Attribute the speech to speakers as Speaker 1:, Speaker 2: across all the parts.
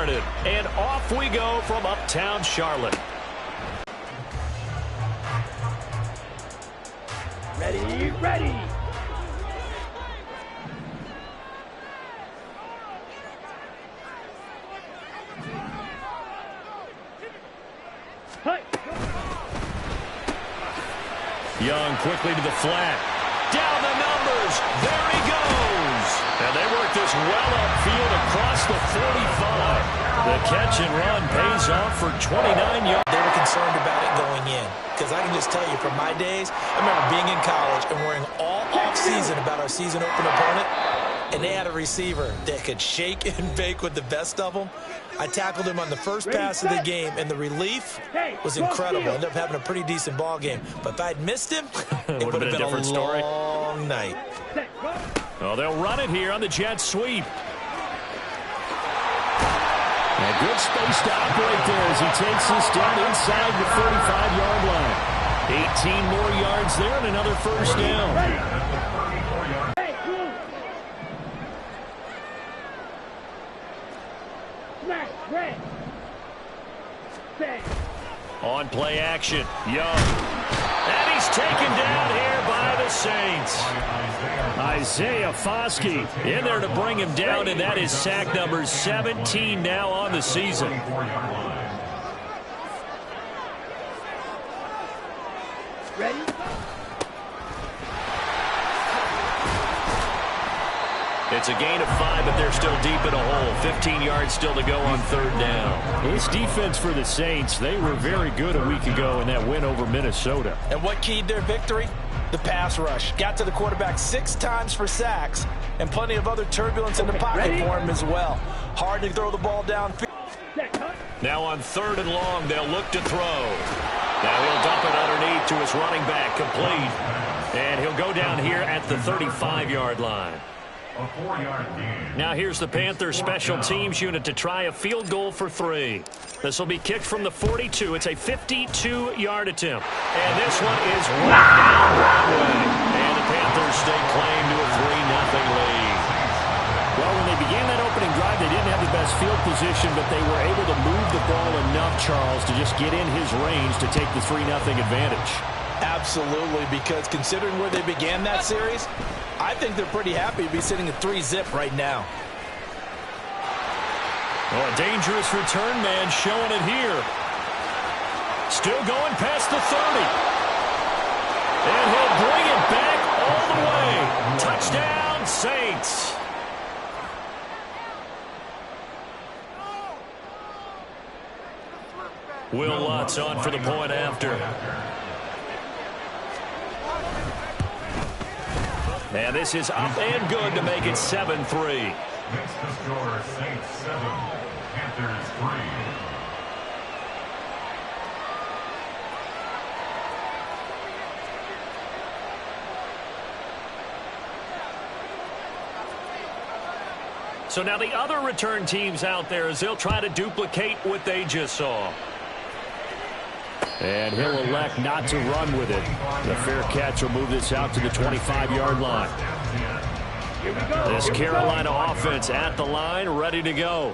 Speaker 1: started. And off we go from uptown Charlotte.
Speaker 2: Ready, ready.
Speaker 1: Young quickly to the flat. Down the numbers. There he goes. And they work this well upfield across the 45. The catch and run pays off for 29 yards.
Speaker 3: They were concerned about it going in. Because I can just tell you from my days, I remember being in college and worrying all off-season about our season open opponent. And they had a receiver that could shake and bake with the best of them. I tackled him on the first pass of the game, and the relief was incredible. Ended up having a pretty decent ball game. But if I'd missed him, it would have been a different story. Long night.
Speaker 1: Well, they'll run it here on the jet sweep. And good space to operate there as he takes this down inside the 45-yard line. 18 more yards there and another first down. On play action, Young. And he's taken down here by the Saints. Isaiah Foskey in there to bring him down, and that is sack number 17 now on the season.
Speaker 2: Ready?
Speaker 1: It's a gain of 5, but they're still deep in a hole. 15 yards still to go on third down. This defense for the Saints, they were very good a week ago in that win over Minnesota.
Speaker 3: And what keyed their victory? The pass rush. Got to the quarterback 6 times for sacks, and plenty of other turbulence in the pocket for him as well. Hard to throw the ball down.
Speaker 1: Now on third and long, they'll look to throw. Now he'll dump it underneath to his running back, complete. And he'll go down here at the 35-yard line. Now here's the Panthers special teams unit to try a field goal for 3. This will be kicked from the 42. It's a 52-yard attempt. And this one is right down Broadway. And the Panthers stake claim to a 3-0 lead. Well, when they began that opening drive, they didn't have the best field position, but they were able to move the ball enough, Charles, to just get in his range to take the 3-0 advantage.
Speaker 3: Absolutely, because considering where they began that series, I think they're pretty happy to be sitting at 3-zip right now.
Speaker 1: Oh, a dangerous return man showing it here. Still going past the 30. And he'll bring it back all the way. Touchdown, Saints. Will Lutz on for the point after. And this is up and good to make it 7-3.
Speaker 4: Makes the score Saints 7, Panthers 3.
Speaker 1: So now the other return teams out there as they'll try to duplicate what they just saw. And he'll elect not to run with it. The fair catch will move this out to the 25-yard line. This Carolina offense at the line, ready to go.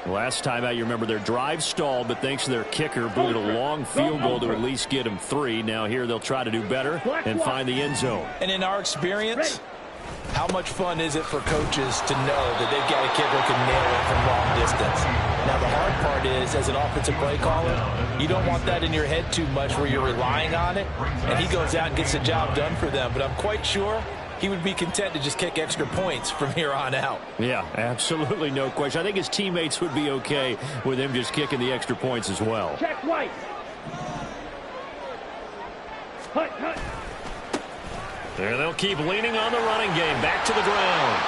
Speaker 1: Last time out, you remember their drive stalled, but thanks to their kicker, booted a long field goal to at least get them 3. Now here they'll try to do better and find the end zone.
Speaker 3: And in our experience, how much fun is it for coaches to know that they've got a kicker who can nail it from long distance? Now, the hard part is, as an offensive play caller, you don't want that in your head too much where you're relying on it, and he goes out and gets the job done for them. But I'm quite sure he would be content to just kick extra points from here on out.
Speaker 1: Yeah, absolutely no question. I think his teammates would be okay with him just kicking the extra points as well.
Speaker 2: Check right. Hut, hut.
Speaker 1: There they'll keep leaning on the running game. Back to the ground.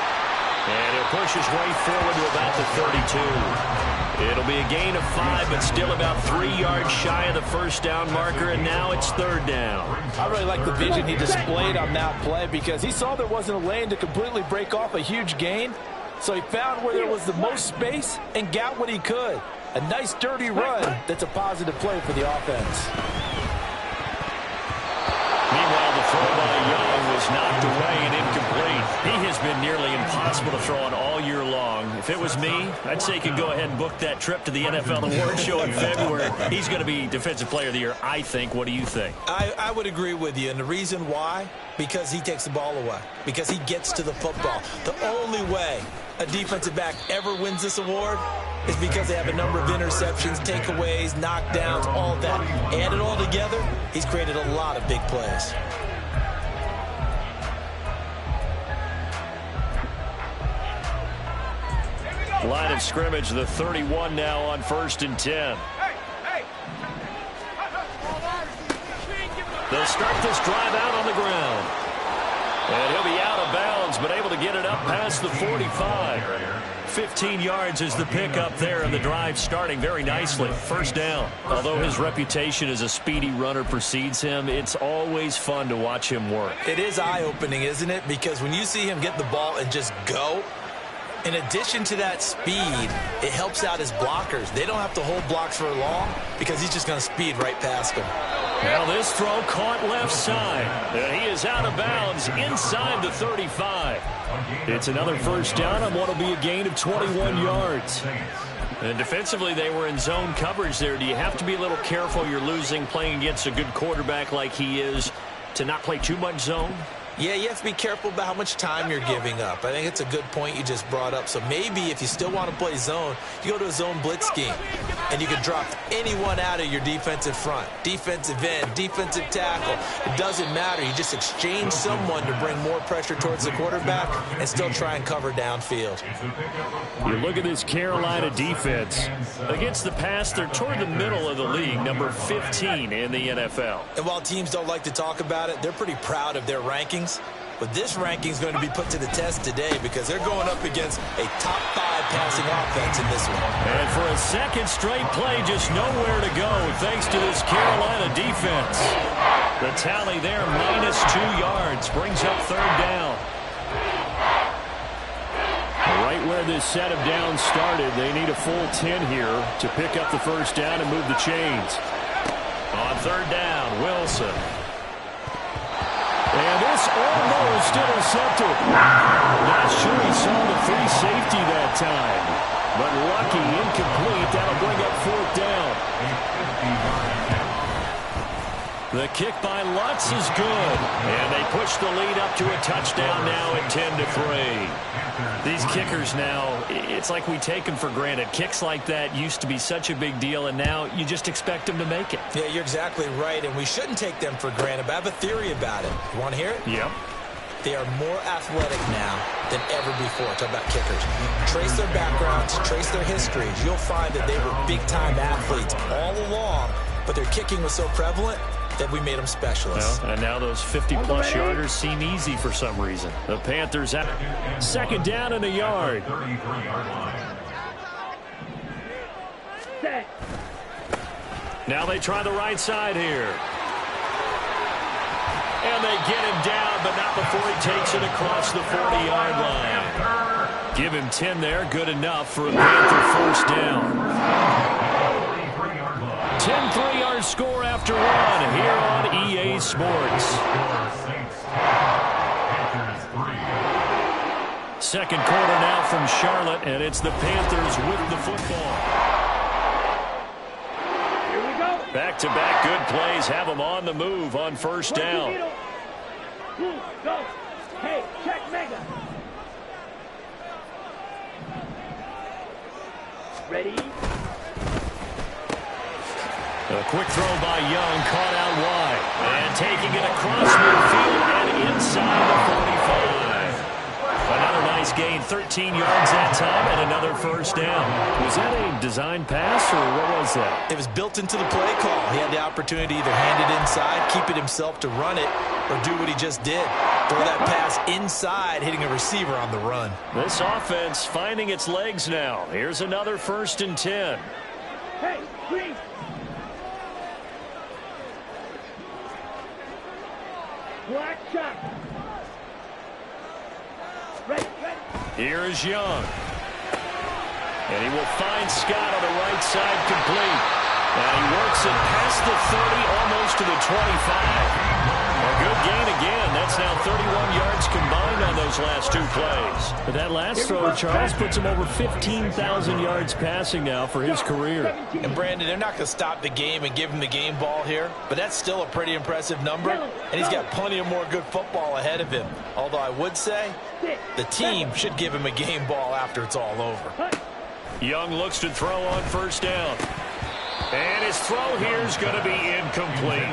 Speaker 1: And he'll push his way forward to about the 32. It'll be a gain of 5, but still about 3 yards shy of the first down marker, and now it's third down.
Speaker 3: I really like the vision he displayed on that play because he saw there wasn't a lane to completely break off a huge gain, so he found where there was the most space and got what he could. A nice dirty run that's a positive play for the offense.
Speaker 1: Meanwhile, the throw by Young was knocked away and incomplete. He has been nearly impossible to throw on all year long. If it was me, I'd say he could go ahead and book that trip to the NFL Award Show in February. He's going to be Defensive Player of the Year, I think. What do you think?
Speaker 3: I would agree with you, and the reason why? Because he takes the ball away. Because he gets to the football. The only way a defensive back ever wins this award is because they have a number of interceptions, takeaways, knockdowns, all of that. Add it all together, he's created a lot of big plays.
Speaker 1: Line of scrimmage, the 31 now on 1st and 10. They'll start this drive out on the ground. And he'll be out of bounds, but able to get it up past the 45. 15 yards is the pickup there, and the drive starting very nicely. First down. Although his reputation as a speedy runner precedes him, it's always fun to watch him work.
Speaker 3: It is eye-opening, isn't it? Because when you see him get the ball and just go, in addition to that speed, it helps out his blockers. They don't have to hold blocks for long because he's just going to speed right past them.
Speaker 1: Now this throw caught left side. And he is out of bounds inside the 35. It's another first down on what will be a gain of 21 yards. And defensively, they were in zone coverage there. Do you have to be a little careful? You're losing playing against a good quarterback like he is to not play too much zone?
Speaker 3: Yeah, you have to be careful about how much time you're giving up. I think it's a good point you just brought up. So maybe if you still want to play zone, you go to a zone blitz scheme. And you can drop anyone out of your defensive front. Defensive end, defensive tackle. It doesn't matter. You just exchange someone to bring more pressure towards the quarterback and still try and cover downfield.
Speaker 1: You look at this Carolina defense. Against the pass, they're toward the middle of the league, number 15 in the NFL.
Speaker 3: And while teams don't like to talk about it, they're pretty proud of their rankings. But this ranking is going to be put to the test today because they're going up against a top 5 passing offense in this one.
Speaker 1: And for a second straight play, just nowhere to go thanks to this Carolina defense. The tally there, -2 yards, brings up 3rd down. Right where this set of downs started, they need a full 10 here to pick up the first down and move the chains. On 3rd down, Wilson. And this almost intercepted. Not sure he saw the free safety that time. But lucky, incomplete. That'll bring up 4th down. The kick by Lutz is good. And they push the lead up to a touchdown now at 10-3. These kickers now, it's like we take them for granted. Kicks like that used to be such a big deal, and now you just expect them to make it.
Speaker 3: Yeah, you're exactly right, and we shouldn't take them for granted. But I have a theory about it. You want to hear it?
Speaker 1: Yep.
Speaker 3: They are more athletic now than ever before. Talk about kickers. Trace their backgrounds, trace their histories. You'll find that they were big-time athletes all along, but their kicking was so prevalent that we made them specialists.
Speaker 1: Well, and now those 50-plus yarders seem easy for some reason. The Panthers have 2nd down and a yard. Now they try the right side here. And they get him down, but not before he takes it across the 40-yard line. Give him 10 there, good enough for a Panther first down. 10-3 our score after 1 here on EA Sports. Second quarter now from Charlotte, and it's the Panthers with the football.
Speaker 2: Here we go.
Speaker 1: Back-to-back good plays have them on the move on first down.
Speaker 2: Go. Hey, check mega. Ready?
Speaker 1: A quick throw by Young, caught out wide. And taking it across midfield and inside the 45. Another nice gain, 13 yards that time, and another first down. Was that a design pass, or what was that?
Speaker 3: It was built into the play call. He had the opportunity to either hand it inside, keep it himself to run it, or do what he just did. Throw that pass inside, hitting a receiver on the run.
Speaker 1: This offense finding its legs now. Here's another 1st and 10.
Speaker 2: Hey, green. Black shot. Ready.
Speaker 1: Here is Young. And he will find Scott on the right side complete. And he works it past the 30, almost to the 25. A good gain again. That's now 31 yards combined on those last two plays.
Speaker 5: But that last throw, Charles, puts him over 15,000 yards passing now for his career.
Speaker 3: And Brandon, they're not going to stop the game and give him the game ball here, but that's still a pretty impressive number, and he's got plenty of more good football ahead of him. Although I would say the team should give him a game ball after it's all over.
Speaker 1: Young looks to throw on first down. And his throw here is going to be incomplete.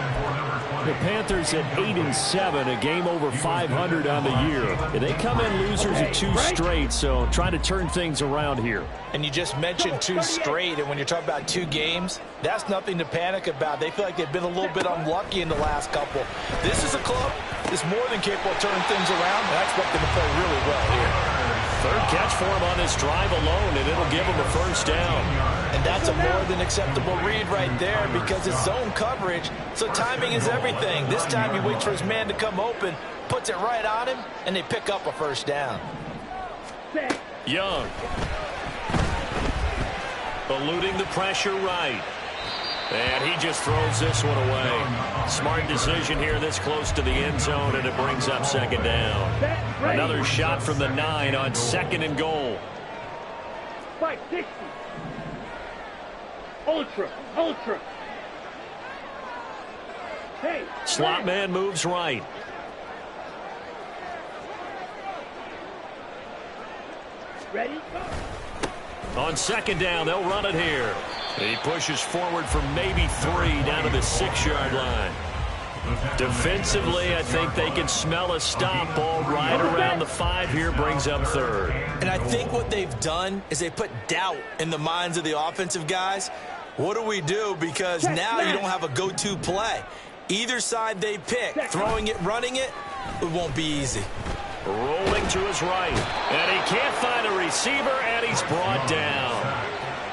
Speaker 5: The Panthers at 8-7, a game over 500 on the year. And they come in losers of 2 straight, so trying to turn things around here.
Speaker 3: And you just mentioned 2 straight, and when you're talking about 2 games, that's nothing to panic about. They feel like they've been a little bit unlucky in the last couple. This is a club that's more than capable of turning things around, and I expect them to play really well here.
Speaker 1: Third catch for him on this drive alone, and it'll give him a first down.
Speaker 3: And that's a more than acceptable read right there because it's zone coverage, so timing is everything. This time he waits for his man to come open, puts it right on him, and they pick up a first down.
Speaker 1: Young. Eluding the pressure right. And he just throws this one away. Smart decision here this close to the end zone, and it brings up second down. Another shot from the 9 on 2nd and goal.
Speaker 2: 560. Ultra. Hey.
Speaker 1: Slot man moves right.
Speaker 2: Ready?
Speaker 1: On 2nd down, they'll run it here. He pushes forward for maybe 3 down to the 6-yard line. Defensively, I think they can smell a stop. Ball right around the 5 here, brings up 3rd.
Speaker 3: And I think what they've done is they put doubt in the minds of the offensive guys. What do we do? Because now you don't have a go-to play. Either side they pick, throwing it, running it, it won't be easy.
Speaker 1: Rolling to his right. And he can't find a receiver, and he's brought down.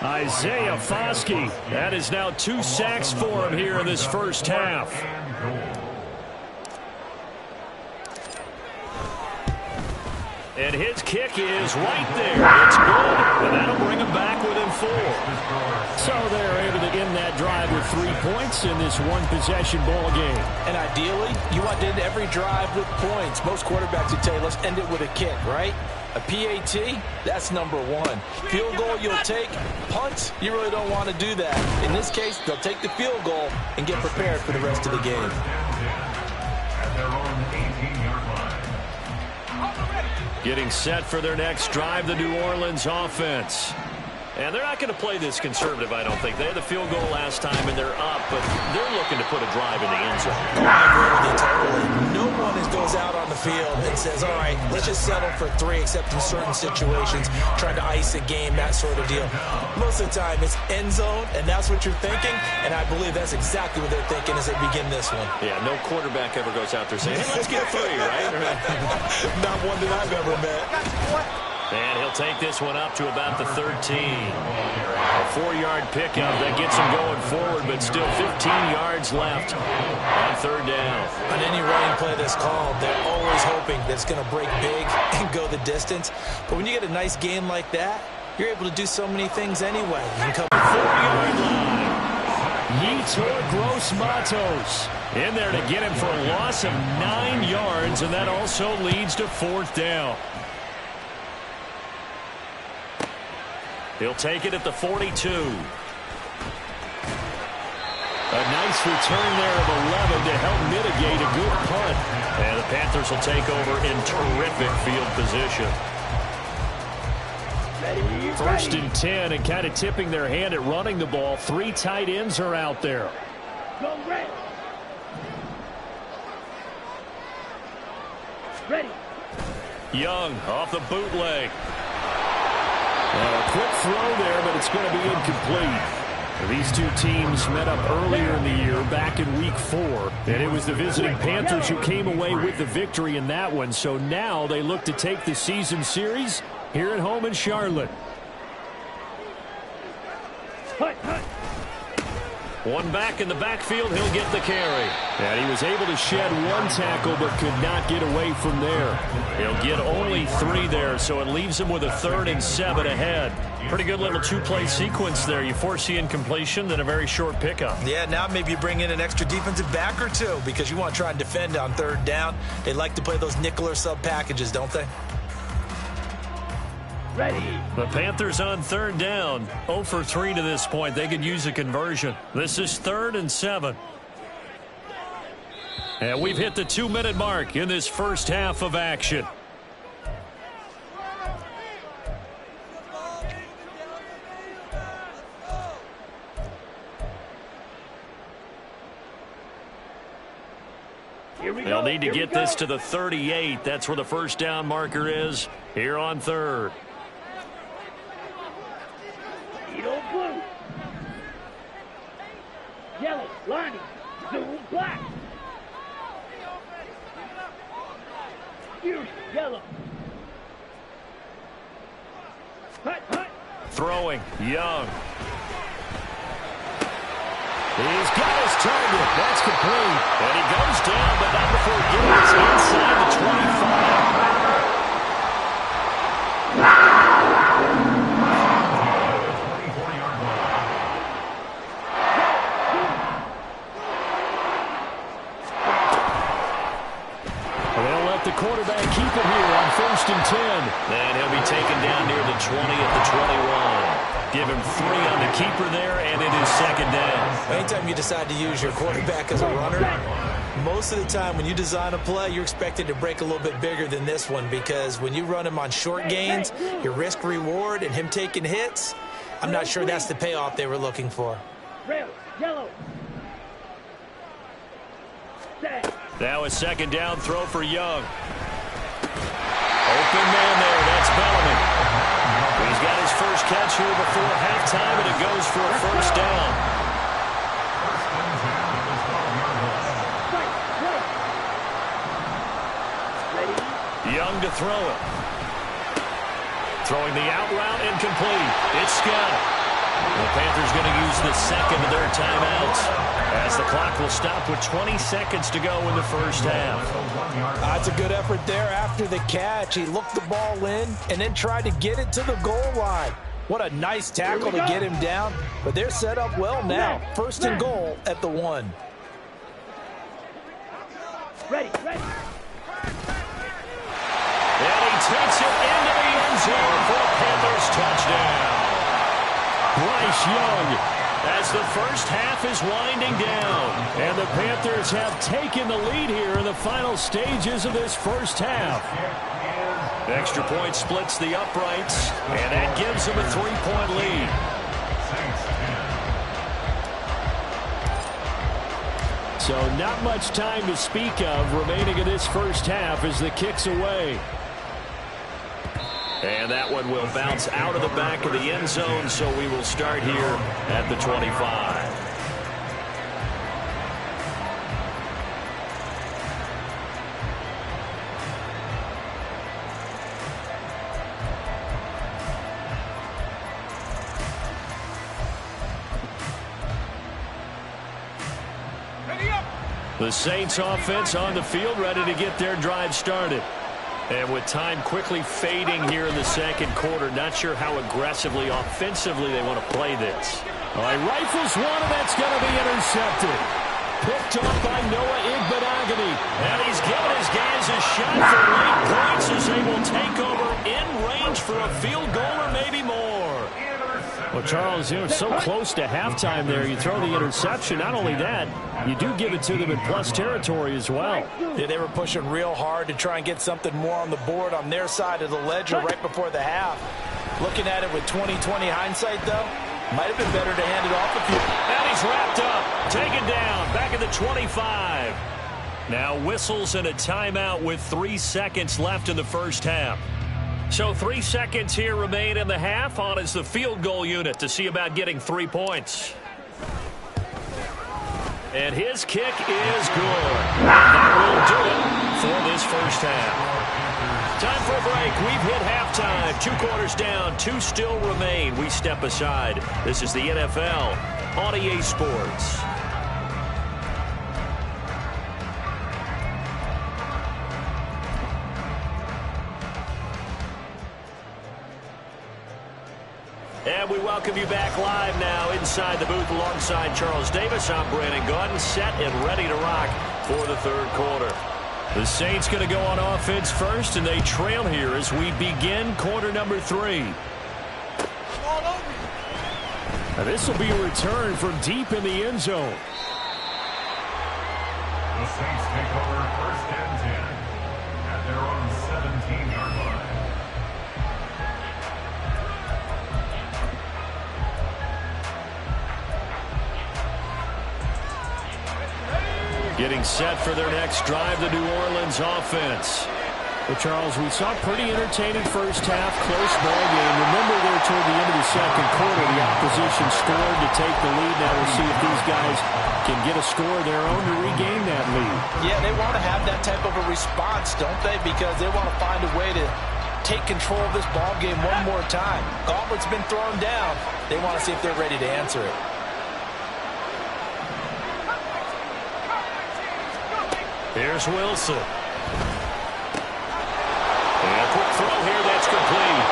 Speaker 1: Isaiah Foskey. That is now 2 sacks for him here in this first half. And his kick is right there. It's good, and that'll bring him back within 4.
Speaker 5: So they're able to end that drive with 3 points in this one-possession ball game.
Speaker 3: And ideally, you want to end every drive with points. Most quarterbacks would tell you, let's end it with a kick, right? A PAT, that's number 1. Field goal you'll take. Punts, you really don't want to do that. In this case, they'll take the field goal and get prepared for the rest of the game.
Speaker 4: At their own 18-yard line.
Speaker 1: Getting set for their next drive, the New Orleans offense. And they're not going to play this conservative, I don't think. They had the field goal last time, and they're up, but they're looking to put a drive in the end zone.
Speaker 3: I agree with you totally. No one goes out on the field and says, all right, let's just settle for 3, except in certain situations, trying to ice a game, that sort of deal. Most of the time, it's end zone, and that's what you're thinking, and I believe that's exactly what they're thinking as they begin this one.
Speaker 1: Yeah, no quarterback ever goes out there saying, hey, let's get 3, right?
Speaker 3: Not one that I've ever met.
Speaker 1: And he'll take this one up to about the 13. A 4-yard pickup that gets him going forward, but still 15 yards left on 3rd down.
Speaker 3: On any running play that's called, they're always hoping that it's going to break big and go the distance. But when you get a nice game like that, you're able to do so many things anyway. You can come
Speaker 1: 4-yard line. Yetur Gross-Matos in there to get him for a loss of 9 yards, and that also leads to 4th down. He'll take it at the 42. A nice return there of 11 to help mitigate a good punt. And the Panthers will take over in terrific field position. 1st and 10, and kind of tipping their hand at running the ball. 3 tight ends are out there.
Speaker 2: Go red. Ready.
Speaker 1: Young off the bootleg.
Speaker 5: A quick throw there, but it's going to be incomplete. These two teams met up earlier in the year, back in Week 4. And it was the visiting Panthers who came away with the victory in that one. So now they look to take the season series here at home in Charlotte.
Speaker 1: One back in the backfield, he'll get the carry.
Speaker 5: And he was able to shed one tackle but could not get away from there.
Speaker 1: He'll get only 3 there, so it leaves him with a 3rd and 7 ahead. Pretty good little 2-play sequence there. You force the incompletion, then a very short pickup.
Speaker 3: Yeah, now maybe you bring in an extra defensive back or 2 because you want to try and defend on 3rd down. They like to play those nickel or sub packages, don't they?
Speaker 2: Ready.
Speaker 1: The Panthers on 3rd down. 0 for 3 to this point. They could use a conversion. This is 3rd and 7. And we've hit the 2-minute mark in this first half of action. They'll need to get this to the 38. That's where the first down marker is here on 3rd.
Speaker 2: Edo blue. Yellow, lining, zoom, black. Fusion, yellow. Hut.
Speaker 1: Throwing, Young.
Speaker 5: He's got his target. That's complete.
Speaker 1: And he goes down, but not before getting us inside the 25.
Speaker 5: They'll let the quarterback keep it here on 1st and 10.
Speaker 1: And he'll be taken down near the 20 at the 21. Give him 3 on the keeper there, and it is 2nd down.
Speaker 3: Anytime you decide to use your quarterback as a runner, most of the time when you design a play, you're expected to break a little bit bigger than this one because when you run him on short gains, your risk-reward and him taking hits, I'm not sure that's the payoff they were looking for.
Speaker 2: Red, yellow. Set.
Speaker 1: Now a 2nd down throw for Young. Open man there. That's Bellamy. He's got his first catch here before halftime, and it goes for a 1st down. Young to throw it. Throwing the out route, incomplete. It's Scott. The Panthers going to use the 2nd of their timeouts as the clock will stop with 20 seconds to go in the first half.
Speaker 3: That's a good effort there after the catch. He looked the ball in and then tried to get it to the goal line. What a nice tackle to get him down, but they're set up well now. 1st and goal at the 1.
Speaker 2: Ready.
Speaker 1: And he takes it into the end zone for a Panthers touchdown.
Speaker 5: Bryce Young.
Speaker 1: As the first half is winding down.
Speaker 5: And the Panthers have taken the lead here in the final stages of this first half.
Speaker 1: Extra point splits the uprights, and that gives them a 3-point lead.
Speaker 5: So not much time to speak of remaining in this first half as the kick's away.
Speaker 1: And that one will bounce out of the back of the end zone, so we will start here at the 25. The Saints offense on the field, ready to get their drive started. And with time quickly fading here in the 2nd quarter, not sure how aggressively, offensively they want to play this.
Speaker 5: All right, rifles one, and that's going to be intercepted. Picked up by Noah Igbenogany.
Speaker 1: And he's given his guys a shot for late points as they will take over in range for a field goal or maybe more.
Speaker 5: Well, Charles, you know, it's so close to halftime there. You throw the interception. Not only that, you do give it to them in plus territory as well.
Speaker 3: Yeah, they were pushing real hard to try and get something more on the board on their side of the ledger right before the half. Looking at it with 20/20 hindsight, though, might have been better to hand it off a few.
Speaker 1: And he's wrapped up, taken down, back at the 25. Now whistles and a timeout with 3 seconds left in the first half. So 3 seconds here remain in the half. On is the field goal unit to see about getting 3 points. And his kick is good. That will do it for this first half. Time for a break. We've hit halftime. 2 quarters down. 2 still remain. We step aside. This is the NFL on EA Sports. And we welcome you back live now inside the booth alongside Charles Davis. I'm Brandon Gaudin, set and ready to rock for the third quarter. The Saints going to go on offense first, and they trail here as we begin quarter number 3.
Speaker 5: Now this will be a return from deep in the end zone.
Speaker 4: The Saints take over first and 10 at their own 17-yard line.
Speaker 1: Getting set for their next drive, the New Orleans offense.
Speaker 5: Well, Charles, we saw pretty entertaining first half, close ball game. Remember there toward the end of the second quarter, the opposition scored to take the lead. Now we'll see if these guys can get a score of their own to regain that lead.
Speaker 3: Yeah, they want to have that type of a response, don't they? Because they want to find a way to take control of this ball game one more time. Gauntlet's been thrown down. They want to see if they're ready to answer it.
Speaker 1: Here's Wilson. And a quick throw here that's complete.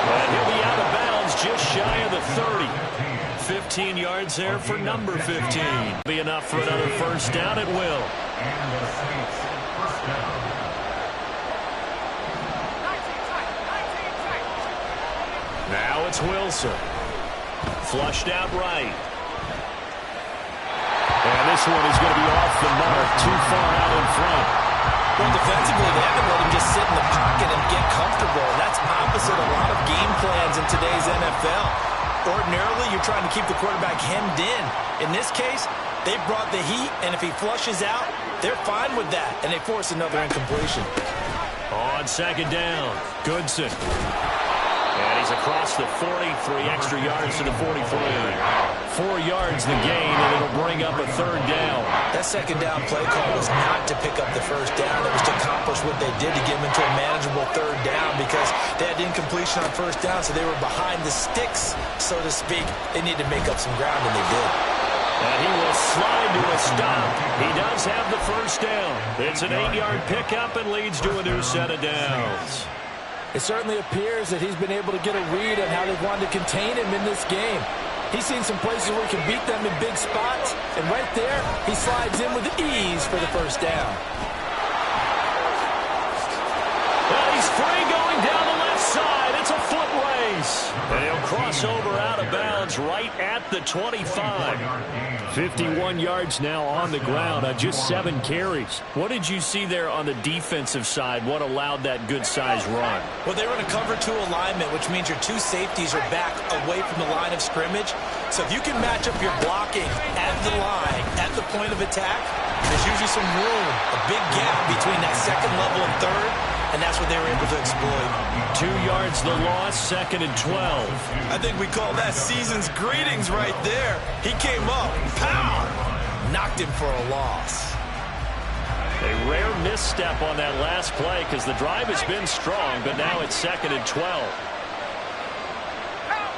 Speaker 1: And he'll be out of bounds just shy of the 30. 15 yards there for number 15. Be enough for another first down at will.
Speaker 4: And the Saints first down.
Speaker 1: Now it's Wilson. Flushed out right. And this one is going to be off the mark, too far out in front.
Speaker 3: Well, defensively, they haven't let him just sit in the pocket and get comfortable. That's opposite a lot of game plans in today's NFL. Ordinarily, you're trying to keep the quarterback hemmed in. In this case, they brought the heat, and if he flushes out, they're fine with that, and they force another incompletion.
Speaker 1: On second down, Goodson. And he's across the 40, 3 extra yards to the 43. 4 yards the gain, and it'll bring up a third down.
Speaker 3: That second down play call was not to pick up the first down. It was to accomplish what they did to get them into a manageable third down because they had incompletion on first down, so they were behind the sticks, so to speak. They needed to make up some ground, and they did.
Speaker 1: And he will slide to a stop. He does have the first down. It's an 8-yard pickup and leads to a new set of downs.
Speaker 3: It certainly appears that he's been able to get a read on how they wanted to contain him in this game. He's seen some places where he can beat them in big spots, and right there, he slides in with ease for the first down.
Speaker 1: Well, he's free going down the left side. It's a foot race. And he'll cross over out of bounds right at the 25.
Speaker 5: 51 yards now on the ground on just 7 carries.
Speaker 1: What did you see there on the defensive side? What allowed that good-sized run?
Speaker 3: Well, they were in a cover 2 alignment, which means your 2 safeties are back away from the line of scrimmage. So if you can match up your blocking at the line, at the point of attack, there's usually some room, a big gap between that second level and third, and that's what they were able to exploit.
Speaker 1: 2 yards the loss, second and 12.
Speaker 3: I think we call that season's greetings right there. He came up, pow, knocked him for a loss.
Speaker 1: A rare misstep on that last play because the drive has been strong, but now it's second and 12.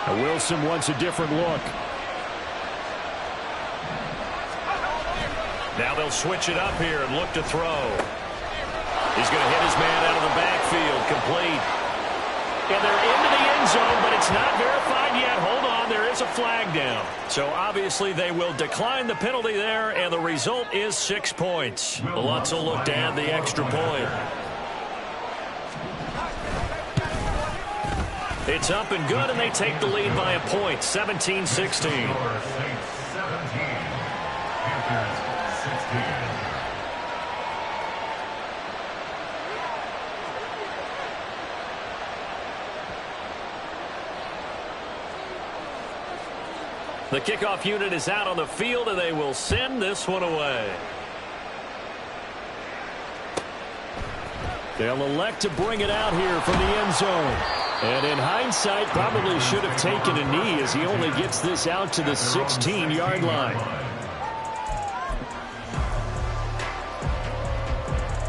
Speaker 5: Now Wilson wants a different look.
Speaker 1: Now they'll switch it up here and look to throw. He's going to hit his man out of the backfield, complete. And they're into the end zone, but it's not verified yet. Hold on, there is a flag down. So obviously they will decline the penalty there, and the result is 6 points. The Lutz will look to add the extra point. It's up and good, and they take the lead by a point, 17-16.
Speaker 4: Saints 17, Panthers 16.
Speaker 1: The kickoff unit is out on the field, and they will send this one away.
Speaker 5: They'll elect to bring it out here from the end zone. And in hindsight, probably should have taken a knee as he only gets this out to the 16-yard line.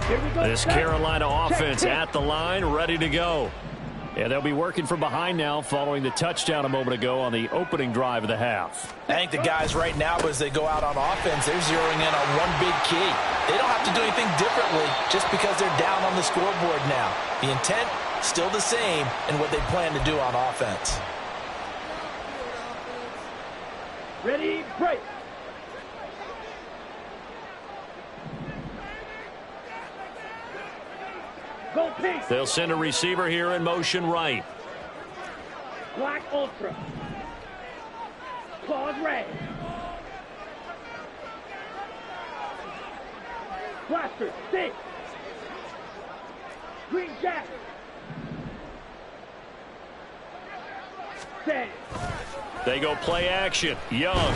Speaker 2: Here we go.
Speaker 1: This Carolina offense at the line, ready to go.
Speaker 5: Yeah, they'll be working from behind now following the touchdown a moment ago on the opening drive of the half.
Speaker 3: I think the guys right now, as they go out on offense, they're zeroing in on one big key. They don't have to do anything differently just because they're down on the scoreboard now. The intent, still the same in what they plan to do on offense.
Speaker 2: Ready, break. Go pink.
Speaker 1: They'll send a receiver here in motion right.
Speaker 2: Black ultra. Claws red. Blaster, stick. Green jack. Stand.
Speaker 1: They go play action. Young.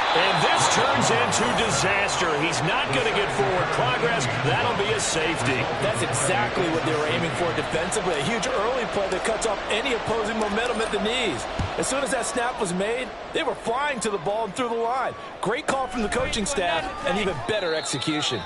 Speaker 1: And this turns into disaster. He's not going to get forward progress. That'll be a safety.
Speaker 3: That's exactly what they were aiming for defensively. A huge early play that cuts off any opposing momentum at the knees. As soon as that snap was made, they were flying to the ball and through the line. Great call from the coaching staff and even better execution.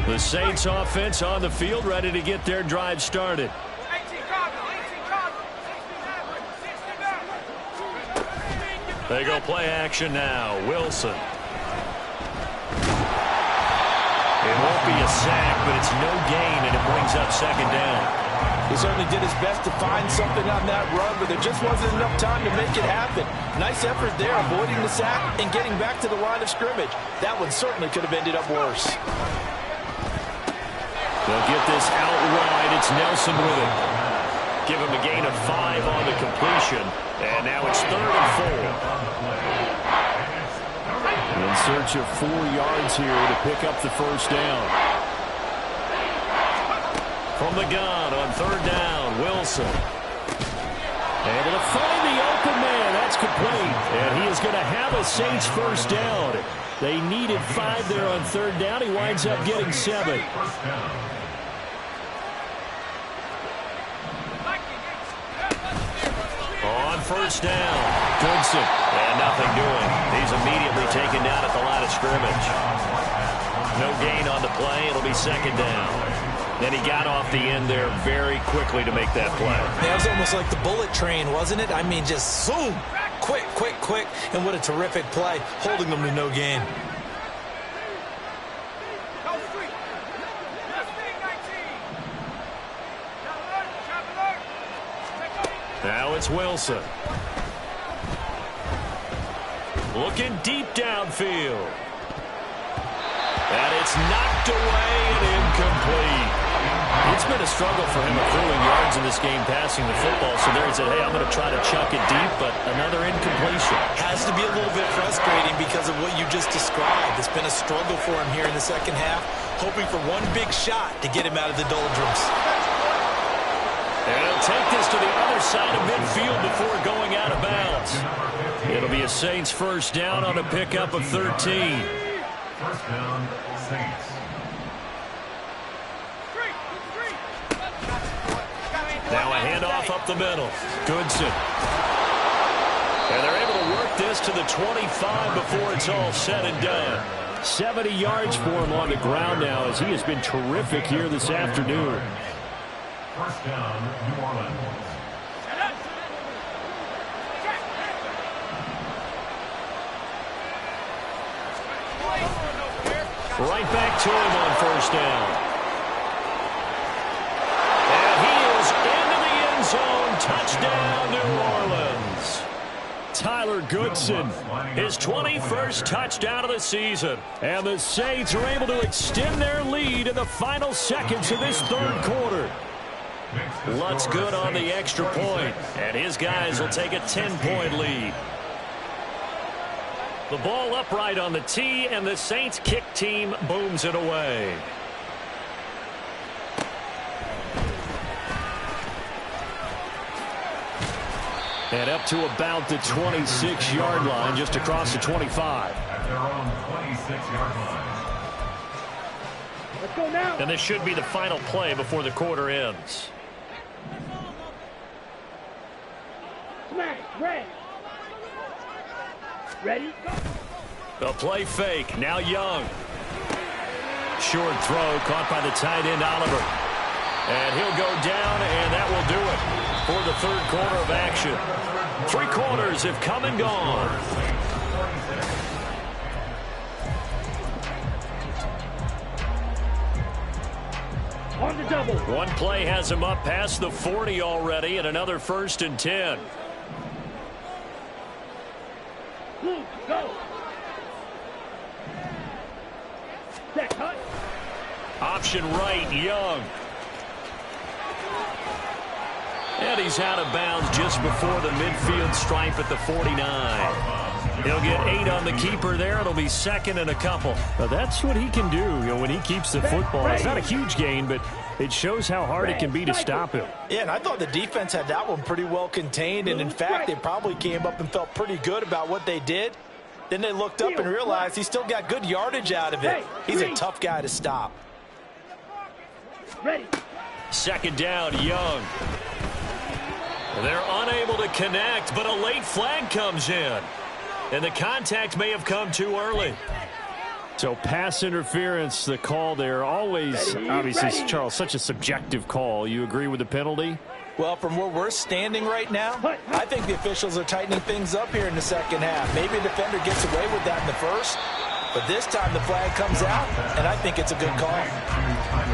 Speaker 1: The Saints offense on the field, ready to get their drive started. They go play action now. Wilson. It won't be a sack, but it's no gain, and it brings up second down.
Speaker 3: He certainly did his best to find something on that run, but there just wasn't enough time to make it happen. Nice effort there, avoiding the sack and getting back to the line of scrimmage. That one certainly could have ended up worse.
Speaker 1: They'll get this out wide. It's Nelson with it. Give him a gain of 5 on the completion. And now it's 3rd and 4.
Speaker 5: In search of 4 yards here to pick up the first down.
Speaker 1: From the gun on 3rd down, Wilson.
Speaker 5: Able to find the open man. That's complete. And he is going to have a Saints first down. They needed 5 there on 3rd down. He winds up getting 7.
Speaker 1: On 1st down, Goodson. And nothing doing. He's immediately taken down at the line of scrimmage. No gain on the play. It'll be 2nd down. Then he got off the end there very quickly to make that play.
Speaker 3: That was almost like the bullet train, wasn't it? I mean, just zoom. Quick, quick, quick. And what a terrific play, holding them to no gain.
Speaker 1: Now it's Wilson. Looking deep downfield. And it's knocked away and incomplete. It's been a struggle for him accruing yards in this game passing the football. So there he said, hey, I'm going to try to chuck it deep, but another incompletion.
Speaker 3: Has to be a little bit frustrating because of what you just described. It's been a struggle for him here in the second half, hoping for one big shot to get him out of the doldrums.
Speaker 1: And he'll take this to the other side of midfield before going out of bounds. It'll be a Saints first down on a pickup of 13.
Speaker 4: First down, Saints.
Speaker 1: Now a handoff up the middle. Goodson. And they're able to work this to the 25 before it's all said and done.
Speaker 5: 70 yards for him on the ground now as he has been terrific here this afternoon.
Speaker 4: First down, New Orleans.
Speaker 1: Right back to him on 1st down. And he is into the end zone. Touchdown, New Orleans.
Speaker 5: Tyler Goodson.
Speaker 1: His 21st touchdown of the season.
Speaker 5: And the Saints are able to extend their lead in the final seconds of this 3rd quarter.
Speaker 1: Lutz good on the extra point, and his guys will take a 10-point lead. The ball upright on the tee, and the Saints kick team booms it away.
Speaker 5: And up to about the 26-yard line, just across the 25.
Speaker 4: At their own 26-yard line.
Speaker 2: Let's go now.
Speaker 1: And this should be the final play before the quarter ends.
Speaker 2: Smash, red. Ready, go.
Speaker 1: A play fake. Now Young. Short throw caught by the tight end, Oliver. And he'll go down, and that will do it for the third quarter of action. 3 quarters have come and gone.
Speaker 2: On the double.
Speaker 1: One play has him up past the 40 already, and another 1st and 10.
Speaker 2: Blue, go. Set, cut.
Speaker 1: Option right, Young. And he's out of bounds just before the midfield stripe at the 49. He'll get 8 on the keeper there. It'll be 2nd and a couple.
Speaker 5: Now that's what he can do, when he keeps the football. It's not a huge gain, but it shows how hard it can be to stop him.
Speaker 3: Yeah, and I thought the defense had that one pretty well contained, and in fact, they probably came up and felt pretty good about what they did. Then they looked up and realized he still got good yardage out of it. He's a tough guy to stop.
Speaker 2: Ready.
Speaker 1: 2nd down, Young. They're unable to connect, but a late flag comes in. And the contact may have come too early.
Speaker 5: So pass interference, the call there. Always, obviously, Charles, such a subjective call. You agree with the penalty?
Speaker 3: Well, from where we're standing right now, I think the officials are tightening things up here in the second half. Maybe a defender gets away with that in the first, but this time the flag comes out, and I think it's a good call.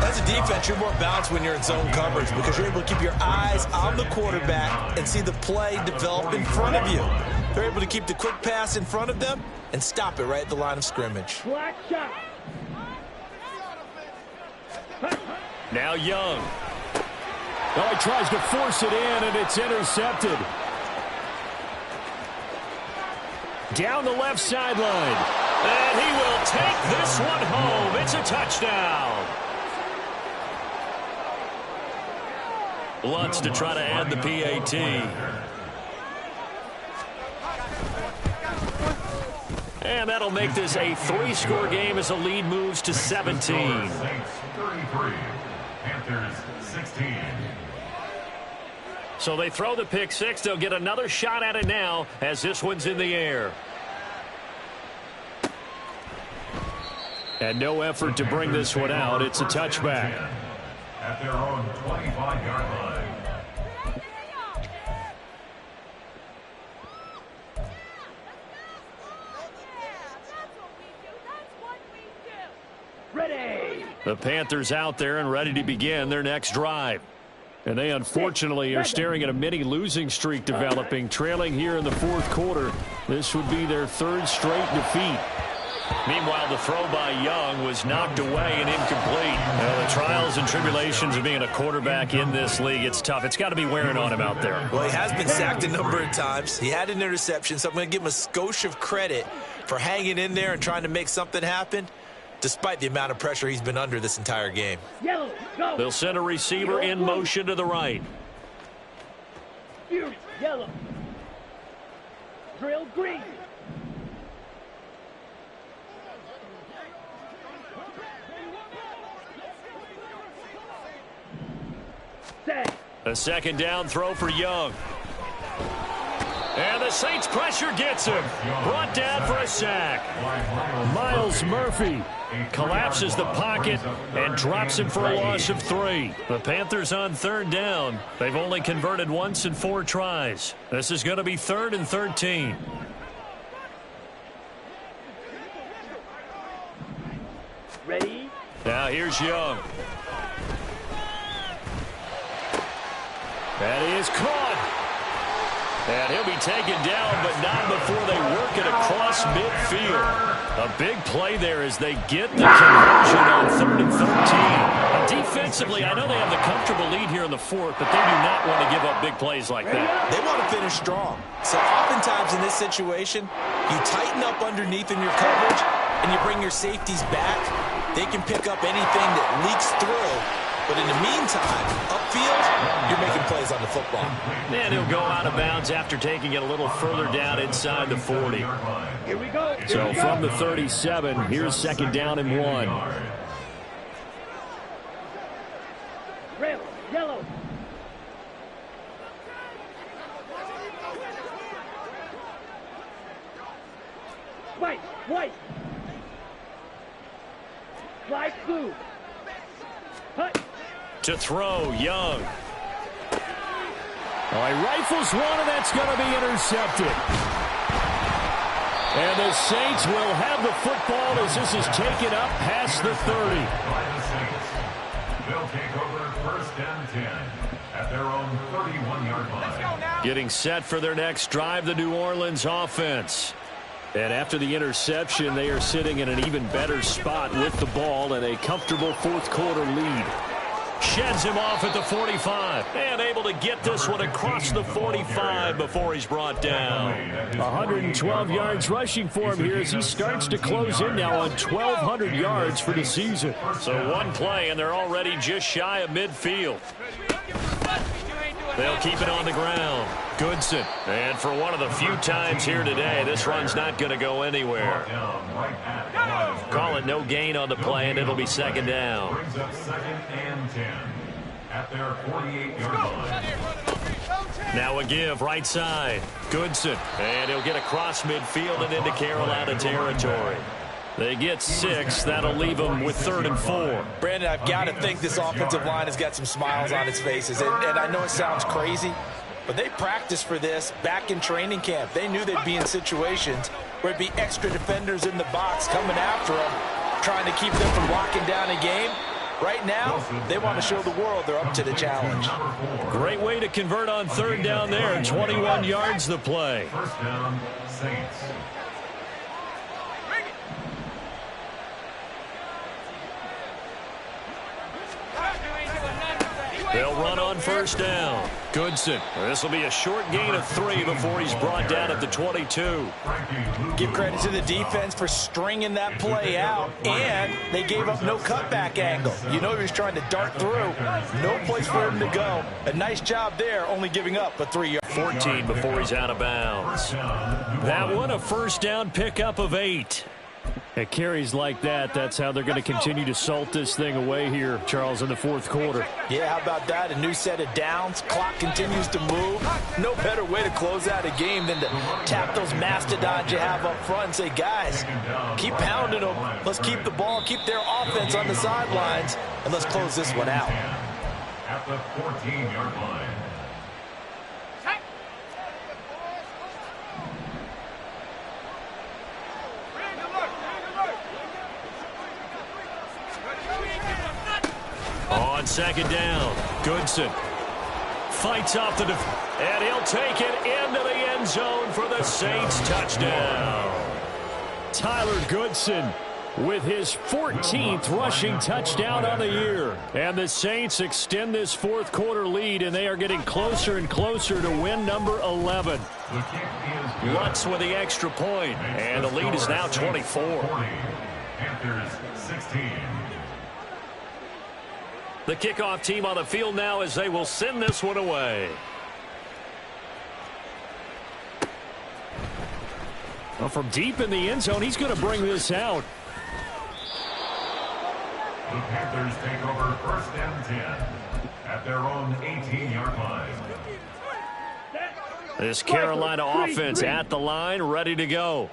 Speaker 3: As a defense, you're more balanced when you're in zone coverage because you're able to keep your eyes on the quarterback and see the play develop in front of you. They're able to keep the quick pass in front of them and stop it right at the line of scrimmage.
Speaker 2: Black shot.
Speaker 1: Now Young.
Speaker 5: Oh, he tries to force it in, and it's intercepted. Down the left sideline.
Speaker 1: And he will take this one home. It's a touchdown. Lutz to try to add the PAT. And that'll make this a 3-score game as the lead moves to 17.
Speaker 4: Saints 33, Panthers 16.
Speaker 1: So they throw the pick 6. They'll get another shot at it now as this one's in the air. And no effort to bring this one out. It's a touchback.
Speaker 4: At their own 25-yard line.
Speaker 2: Ready.
Speaker 1: The Panthers out there and ready to begin their next drive. And they unfortunately are staring at a mini losing streak developing, trailing here in the 4th quarter. This would be their 3rd straight defeat. Meanwhile, the throw by Young was knocked away and incomplete. Well, the trials and tribulations of being a quarterback in this league, it's tough. It's got to be wearing on him out there.
Speaker 3: Well, he has been sacked a number of times. He had an interception, so I'm going to give him a skosh of credit for hanging in there and trying to make something happen, despite the amount of pressure he's been under this entire game.
Speaker 2: Yellow, go.
Speaker 1: They'll send a receiver in motion to the right.
Speaker 2: Yellow. Drill green. Set.
Speaker 1: A 2nd down throw for Young. And the Saints pressure gets him. Brought down for a sack.
Speaker 5: Miles Murphy
Speaker 1: collapses the pocket and drops him for a loss of 3. The Panthers on 3rd down. They've only converted once in 4 tries. This is going to be 3rd and 13.
Speaker 2: Ready.
Speaker 1: Now here's Young. And he is caught. And he'll be taken down, but not before they work it across midfield. A big play there as they get the conversion on 3rd and 13. Now, defensively, I know they have the comfortable lead here in the 4th, but they do not want to give up big plays like that.
Speaker 3: They want to finish strong. So oftentimes in this situation, you tighten up underneath in your coverage and you bring your safeties back. They can pick up anything that leaks through. But in the meantime, upfield, you're making plays on the football.
Speaker 1: And he'll go out of bounds after taking it a little further down inside the 40.
Speaker 2: Here we go.
Speaker 5: So from the 37, here's 2nd down and 1.
Speaker 2: Red, yellow. White. Slide through. Hut.
Speaker 1: To throw, Young.
Speaker 5: All right, rifles one, and that's going to be intercepted. And the Saints will have the football as this is taken up past the 30.
Speaker 4: By the Saints. They'll take over first and 10 at their own 31-yard line.
Speaker 1: Getting set for their next drive, the New Orleans offense. And after the interception, they are sitting in an even better spot with the ball and a comfortable fourth quarter lead. Sheds him off at the 45 and able to get this one across the 45 before he's brought down.
Speaker 5: 112 yards rushing for him here as he starts to close in now on 1,200 yards for the season.
Speaker 1: So one play and they're already just shy of midfield. They'll keep it on the ground. Goodson. And for one of the few times here today, this run's not going to go anywhere. Call it no gain on the play, and it'll be second down.
Speaker 4: Brings up second and 10 at their 48-yard line.
Speaker 1: Now a give right side. Goodson. And he'll get across midfield and into Carolina territory. They get 6. That'll leave them with 3rd and 4.
Speaker 3: Brandon, I've got to think this offensive line has got some smiles on its faces. And I know it sounds crazy, but they practiced for this back in training camp. They knew they'd be in situations where it'd be extra defenders in the box coming after them, trying to keep them from locking down a game. Right now, they want to show the world they're up to the challenge.
Speaker 1: Great way to convert on 3rd down there. 21 yards the play.
Speaker 4: First down, Saints.
Speaker 1: They'll run on 1st down. Goodson. This will be a short gain of 3 before he's brought down at the 22.
Speaker 3: Give credit to the defense for stringing that play out, and they gave up no cutback angle. You know he was trying to dart through. No place for him to go. A nice job there, only giving up a 3-yard.
Speaker 1: 14 before he's out of bounds. That one a 1st down pickup of 8.
Speaker 5: At carries like that, that's how they're going to continue to salt this thing away here, Charles, in the 4th quarter.
Speaker 3: Yeah, how about that? A new set of downs. Clock continues to move. No better way to close out a game than to tap those mastodons you have up front and say, guys, keep pounding them. Let's keep the ball, keep their offense on the sidelines, and let's close this one out.
Speaker 4: At the 14-yard line.
Speaker 1: On 2nd down, Goodson fights off the and he'll take it into the end zone for the Saints touchdown.
Speaker 5: Tyler Goodson with his 14th rushing touchdown on the year. And the Saints extend this 4th quarter lead, and they are getting closer and closer to win number 11.
Speaker 1: Lutz with the extra point, and the lead is now 24.
Speaker 4: Panthers 16.
Speaker 1: The kickoff team on the field now as they will send this one away.
Speaker 5: Well, from deep in the end zone, he's going to bring this out.
Speaker 4: The Panthers take over 1st and 10 at their own 18-yard line.
Speaker 1: This Carolina offense at the line, ready to go.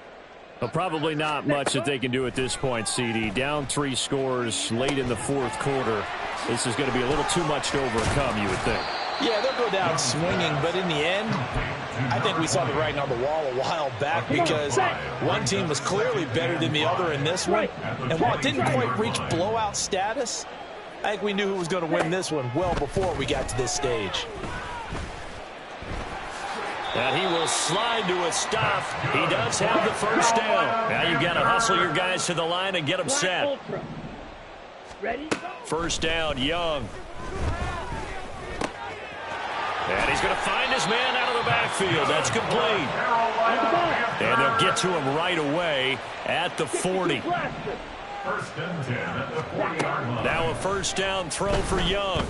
Speaker 5: Well, probably not much that they can do at this point, CD. Down 3 scores late in the 4th quarter. This is going to be a little too much to overcome, you would think.
Speaker 3: Yeah, they'll go down swinging, but in the end, I think we saw the writing on the wall a while back because one team was clearly better than the other in this one. And while it didn't quite reach blowout status, I think we knew who was going to win this one well before we got to this stage.
Speaker 1: And he will slide to a stop. He does have the 1st down. Now you've got to hustle your guys to the line and get them set.
Speaker 2: Ready?
Speaker 1: 1st down, Young. And he's going to find his man out of the backfield. That's complete. And they'll get to him right away at the 40.
Speaker 4: 1st and 10 at the 40-yard line.
Speaker 1: Now a 1st down throw for Young.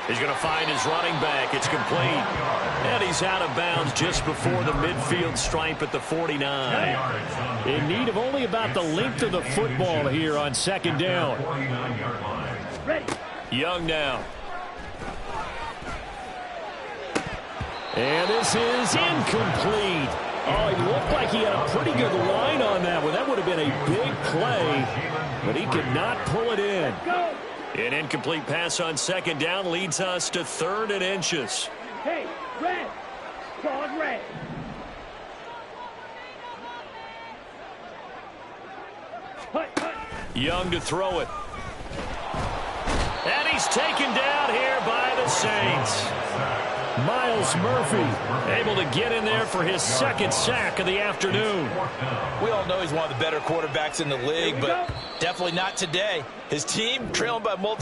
Speaker 1: He's going to find his running back. It's complete. And he's out of bounds just before the midfield stripe at the 49.
Speaker 5: In need of only about the length of the football here on 2nd down.
Speaker 2: Ready?
Speaker 1: Young now.
Speaker 5: And this is incomplete. Oh, it looked like he had a pretty good line on that one. That would have been a big play, but he could not pull it in.
Speaker 1: An incomplete pass on second down leads us to 3rd and inches.
Speaker 2: Hey, red. Call red.
Speaker 1: Young to throw it. And he's taken down here by the Saints.
Speaker 5: Miles Murphy
Speaker 1: able to get in there for his 2nd sack of the afternoon.
Speaker 3: We all know he's one of the better quarterbacks in the league, but definitely not today. His team trailing by multiple